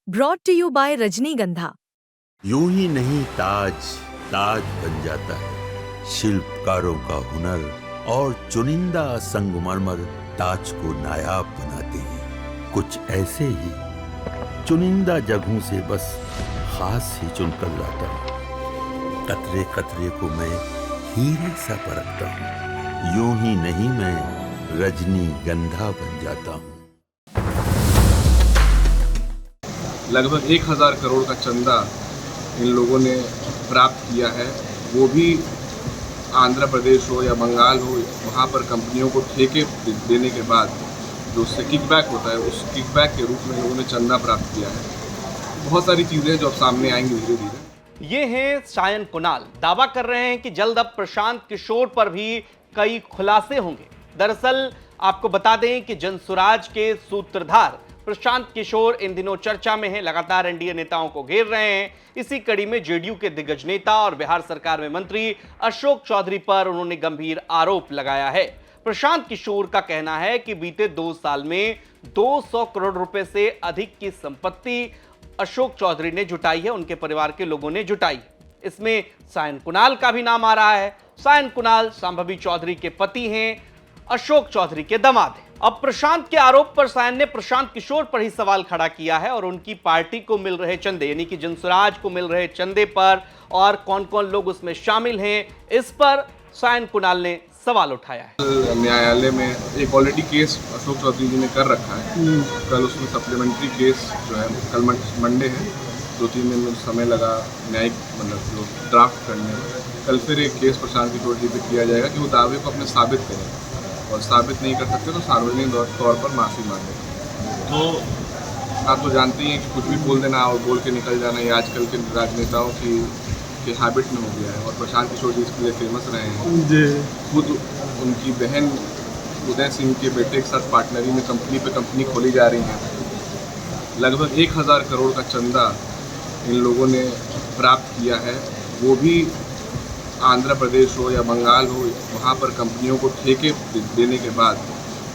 Brought to you bye रजनीगंधा। यूं ही नहीं ताज ताज बन जाता है, शिल्पकारों का हुनर और चुनिंदा संगमरमर ताज को नायाब बनाते हैं। कुछ ऐसे ही चुनिंदा जगहों से बस खास ही चुनकर लाता हूँ। कतरे कतरे को मैं हीरे सा परखता हूँ। यूं ही नहीं मैं रजनीगंधा बन जाता हूँ। लगभग 1000 करोड़ का चंदा इन लोगों ने प्राप्त किया है, वो भी आंध्र प्रदेश हो या बंगाल हो, वहाँ पर कंपनियों को ठेके देने के बाद जो उससे किकबैक होता है, उस किकबैक के रूप में लोगों ने चंदा प्राप्त किया है। बहुत सारी चीज़ें जो अब सामने आएंगी धीरे धीरे। ये हैं सायन कुणाल, दावा कर रहे हैं कि जल्द अब प्रशांत किशोर पर भी कई खुलासे होंगे। दरअसल आपको बता दें कि जनसुराज के सूत्रधार प्रशांत किशोर इन दिनों चर्चा में हैं, लगातार एनडीए नेताओं को घेर रहे हैं। इसी कड़ी में जेडीयू के दिग्गज नेता और बिहार सरकार में मंत्री अशोक चौधरी पर उन्होंने गंभीर आरोप लगाया है। प्रशांत किशोर का कहना है कि बीते 2 साल में 200 करोड़ रुपए से अधिक की संपत्ति अशोक चौधरी ने जुटाई है, उनके परिवार के लोगों ने जुटाई। इसमें सायन कुणाल का भी नाम आ रहा है। सायन कुणाल संभवी चौधरी के पति हैं, अशोक चौधरी के दामाद हैं। अब प्रशांत के आरोप पर सायन ने प्रशांत किशोर पर ही सवाल खड़ा किया है और उनकी पार्टी को मिल रहे चंदे, यानी कि जनसुराज को मिल रहे चंदे पर और कौन कौन लोग उसमें शामिल हैं, इस पर सायन कुणाल ने सवाल उठाया है। न्यायालय में एक ऑलरेडी केस अशोक चौधरी जी ने कर रखा है। कल उसमें सप्लीमेंट्री केस जो है, कल मंडे है, 2-3 दिन समय लगा न्यायिक मतलब जो ड्राफ्ट करने में। कल फिर एक केस प्रशांत किशोर जी पे किया जाएगा कि वो दावे को अपने साबित करें, और साबित नहीं कर सकते तो सार्वजनिक तौर पर माफ़ी मांगे। तो आप तो जानते ही हैं कि कुछ भी बोल देना और बोल के निकल जाना ये आजकल के राजनेताओं की हैबिट में हो गया है, और प्रशांत किशोर जी इसके लिए फेमस रहे हैं। खुद उनकी बहन उदय सिंह के बेटे के साथ पार्टनरी में कंपनी पे कंपनी खोली जा रही है। लगभग 1000 करोड़ का चंदा इन लोगों ने प्राप्त किया है, वो भी आंध्र प्रदेश हो या बंगाल हो, वहाँ पर कंपनियों को ठेके देने के बाद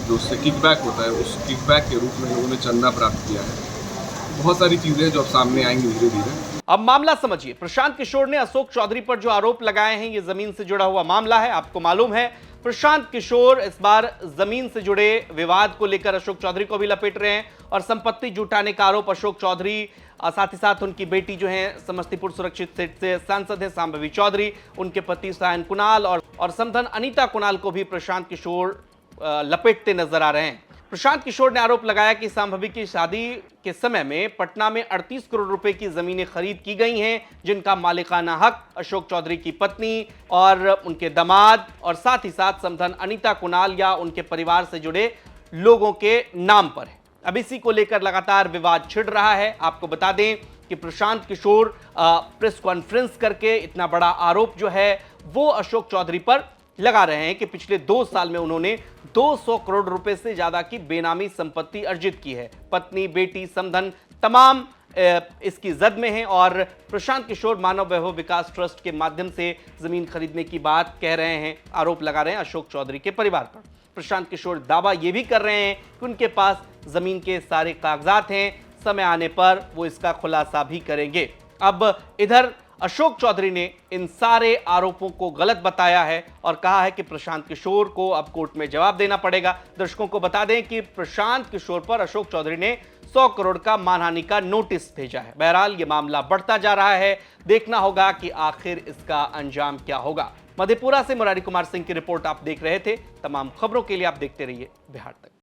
जो उससे किकबैक होता है, उस किकबैक के रूप में लोगों ने चंदा प्राप्त किया है। बहुत सारी चीज़ें जो अब सामने आएंगी धीरे धीरे। अब मामला समझिए। प्रशांत किशोर ने अशोक चौधरी पर जो आरोप लगाए हैं, ये जमीन से जुड़ा हुआ मामला है। आपको मालूम है प्रशांत किशोर इस बार जमीन से जुड़े विवाद को लेकर अशोक चौधरी को भी लपेट रहे हैं और संपत्ति जुटाने का आरोप अशोक चौधरी, साथ ही साथ उनकी बेटी जो है समस्तीपुर सुरक्षित सीट से सांसद है संभवी चौधरी, उनके पति सायन कुणाल और समधन अनीता कुणाल को भी प्रशांत किशोर लपेटते नजर आ रहे हैं। प्रशांत किशोर ने आरोप लगाया कि संभवी की शादी के समय में पटना में 38 करोड़ रुपए की जमीनें खरीद की गई हैं, जिनका मालिकाना हक अशोक चौधरी की पत्नी और उनके दामाद और साथ ही साथ समधन अनीता कुणाल या उनके परिवार से जुड़े लोगों के नाम पर है। अब इसी को लेकर लगातार विवाद छिड़ रहा है। आपको बता दें कि प्रशांत किशोर प्रेस कॉन्फ्रेंस करके इतना बड़ा आरोप जो है वो अशोक चौधरी पर लगा रहे हैं कि पिछले 2 साल में उन्होंने 200 करोड़ रुपए से ज्यादा की बेनामी संपत्ति अर्जित की है। पत्नी, बेटी, समधन तमाम इसकी जद में हैं और प्रशांत किशोर मानव वैभव विकास ट्रस्ट के माध्यम से जमीन खरीदने की बात कह रहे हैं, आरोप लगा रहे हैं अशोक चौधरी के परिवार पर। प्रशांत किशोर दावा यह भी कर रहे हैं कि उनके पास जमीन के सारे कागजात हैं, समय आने पर वो इसका खुलासा भी करेंगे। अब इधर अशोक चौधरी ने इन सारे आरोपों को गलत बताया है और कहा है कि प्रशांत किशोर को अब कोर्ट में जवाब देना पड़ेगा। दर्शकों को बता दें कि प्रशांत किशोर पर अशोक चौधरी ने 100 करोड़ का मानहानि का नोटिस भेजा है। बहरहाल ये मामला बढ़ता जा रहा है, देखना होगा कि आखिर इसका अंजाम क्या होगा। मधेपुरा से मुरारी कुमार सिंह की रिपोर्ट आप देख रहे थे। तमाम खबरों के लिए आप देखते रहिए बिहार तक।